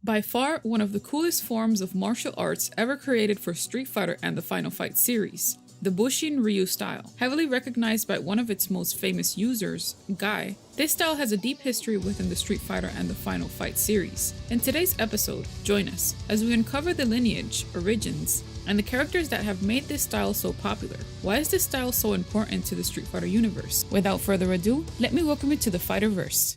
By far, one of the coolest forms of martial arts ever created for Street Fighter and the Final Fight series. The Bushinryu style, heavily recognized by one of its most famous users, Guy. This style has a deep history within the Street Fighter and the Final Fight series. In today's episode, join us as we uncover the lineage, origins, and the characters that have made this style so popular. Why is this style so important to the Street Fighter universe? Without further ado, let me welcome you to the Fighterverse.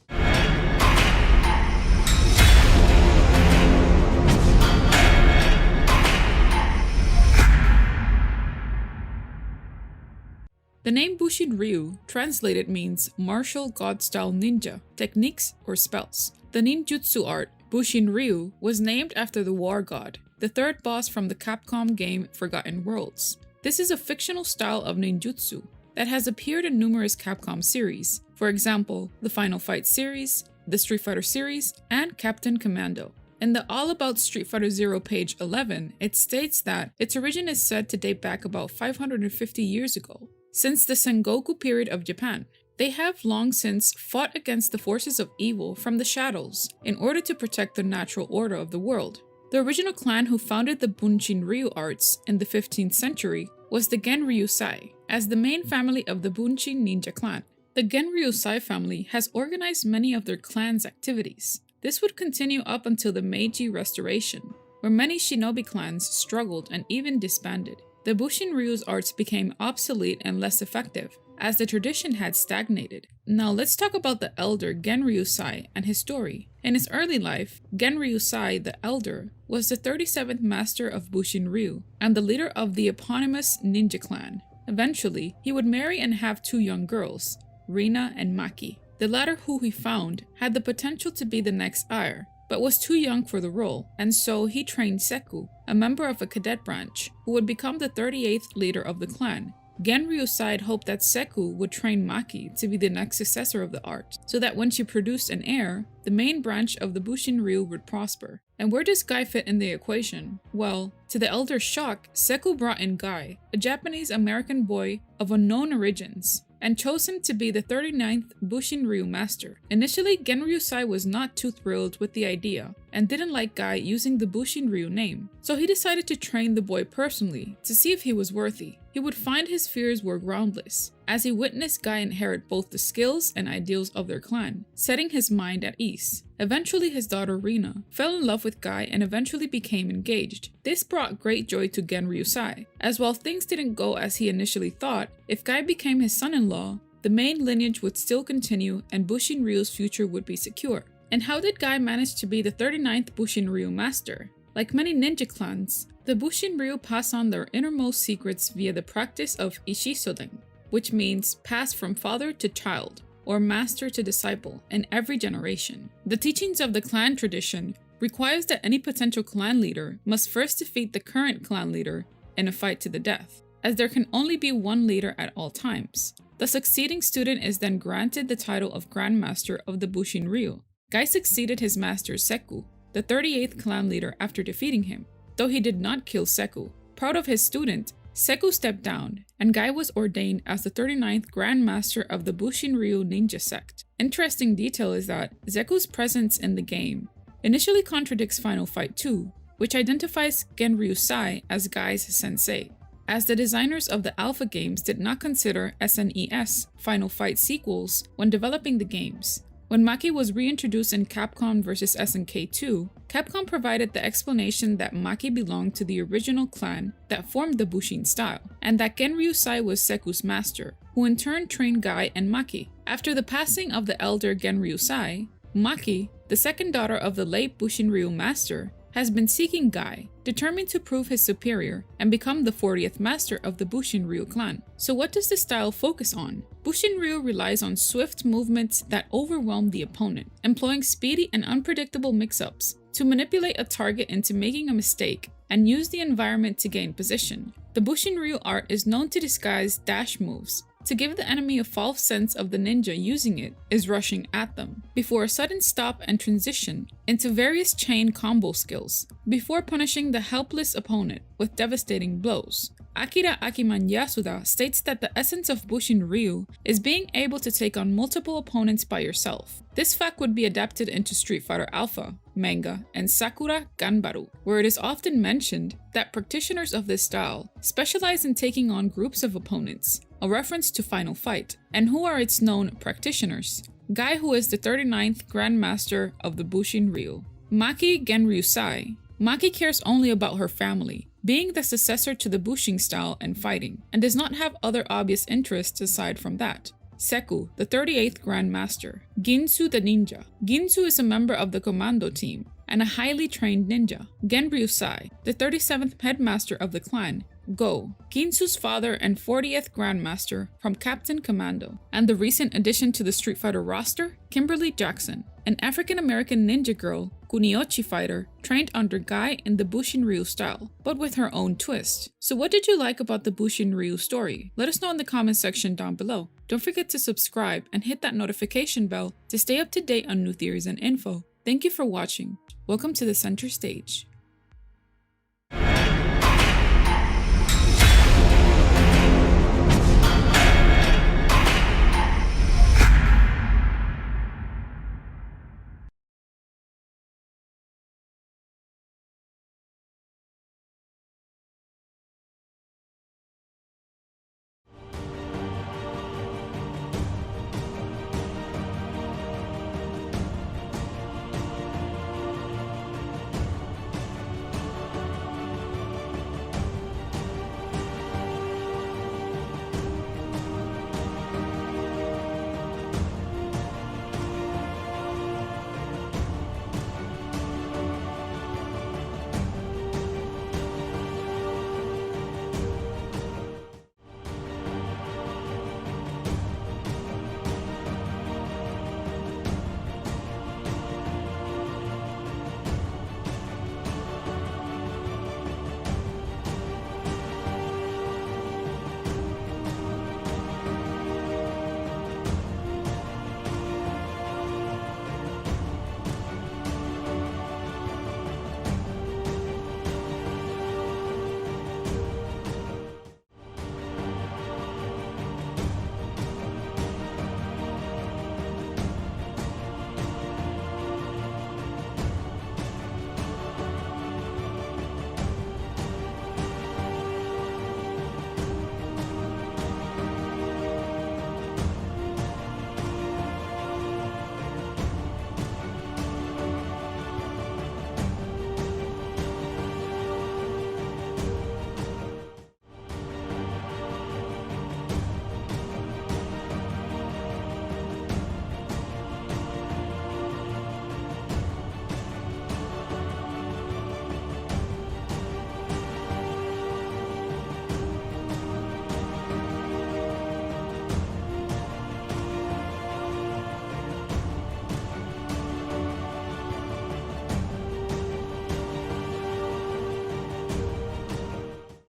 The name Bushinryu, translated, means martial god-style ninja, techniques, or spells. The ninjutsu art, Bushinryu, was named after the war god, the third boss from the Capcom game Forgotten Worlds. This is a fictional style of ninjutsu that has appeared in numerous Capcom series, for example, the Final Fight series, the Street Fighter series, and Captain Commando. In the All About Street Fighter Zero page 11, it states that its origin is said to date back about 550 years ago. Since the Sengoku period of Japan, they have long since fought against the forces of evil from the shadows in order to protect the natural order of the world. The original clan who founded the Bushinryu arts in the 15th century was the Genryusai, as the main family of the Bunshin ninja clan. The Genryusai family has organized many of their clan's activities. This would continue up until the Meiji Restoration, where many shinobi clans struggled and even disbanded. The Bushinryu's arts became obsolete and less effective, as the tradition had stagnated. Now let's talk about the elder Genryusai and his story. In his early life, Genryusai the Elder was the 37th master of Bushinryu and the leader of the eponymous ninja clan. Eventually, he would marry and have two young girls, Rina and Maki. The latter, who he found, had the potential to be the next heir, but was too young for the role, and so he trained Seku, a member of a cadet branch, who would become the 38th leader of the clan. Genryusai hoped that Seku would train Maki to be the next successor of the art, so that when she produced an heir, the main branch of the Bushinryu would prosper. And where does Guy fit in the equation? Well, to the elder's shock, Seku brought in Guy, a Japanese-American boy of unknown origins, and chose him to be the 39th Bushinryu master. Initially, Genryusai was not too thrilled with the idea and didn't like Guy using the Bushinryu name, so he decided to train the boy personally to see if he was worthy. He would find his fears were groundless, as he witnessed Guy inherit both the skills and ideals of their clan, setting his mind at ease. Eventually, his daughter Rina fell in love with Guy and eventually became engaged. This brought great joy to Genryusai, as while things didn't go as he initially thought, if Guy became his son-in-law, the main lineage would still continue and Bushinryu's future would be secure. And how did Guy manage to be the 39th Bushinryu master? Like many ninja clans, the Bushinryu pass on their innermost secrets via the practice of Ishisoden, which means pass from father to child, or master to disciple, in every generation. The teachings of the clan tradition requires that any potential clan leader must first defeat the current clan leader in a fight to the death, as there can only be one leader at all times. The succeeding student is then granted the title of Grand Master of the Bushinryu. Guy succeeded his master Seku, the 38th clan leader, after defeating him, though he did not kill Seku. Proud of his student, Seku stepped down, and Guy was ordained as the 39th Grand Master of the Bushinryu ninja sect. Interesting detail is that Seku's presence in the game initially contradicts Final Fight 2, which identifies Genryusai as Guy's sensei, as the designers of the Alpha games did not consider SNES Final Fight sequels when developing the games. When Maki was reintroduced in Capcom vs SNK 2, Capcom provided the explanation that Maki belonged to the original clan that formed the Bushin style, and that Genryusai was Seku's master, who in turn trained Guy and Maki. After the passing of the elder Genryusai, Maki, the second daughter of the late Bushinryu master, has been seeking Guy, determined to prove his superior and become the 40th master of the Bushinryu clan. So what does this style focus on? Bushinryu relies on swift movements that overwhelm the opponent, employing speedy and unpredictable mix-ups to manipulate a target into making a mistake and use the environment to gain position. The Bushinryu art is known to disguise dash moves, to give the enemy a false sense of the ninja using it is rushing at them, before a sudden stop and transition into various chain combo skills, before punishing the helpless opponent with devastating blows. Akira Akiman Yasuda states that the essence of Bushinryu is being able to take on multiple opponents by yourself. This fact would be adapted into Street Fighter Alpha, manga, and Sakura Ganbaru, where it is often mentioned that practitioners of this style specialize in taking on groups of opponents, a reference to Final Fight. And who are its known practitioners? Guy, who is the 39th Grandmaster of the Bushinryu. Maki Genryusai. Maki cares only about her family, being the successor to the Bushin style and fighting, and does not have other obvious interests aside from that. Seku, the 38th Grandmaster. Ginsu the ninja. Ginsu is a member of the commando team and a highly trained ninja. Genryusai, the 37th headmaster of the clan. Go, Ginsu's father and 40th Grandmaster from Captain Commando. And the recent addition to the Street Fighter roster, Kimberly Jackson, an African-American ninja girl, Kuniochi fighter, trained under Guy in the Bushinryu style, but with her own twist. So what did you like about the Bushinryu story? Let us know in the comment section down below. Don't forget to subscribe and hit that notification bell to stay up to date on new theories and info. Thank you for watching. Welcome to the center stage.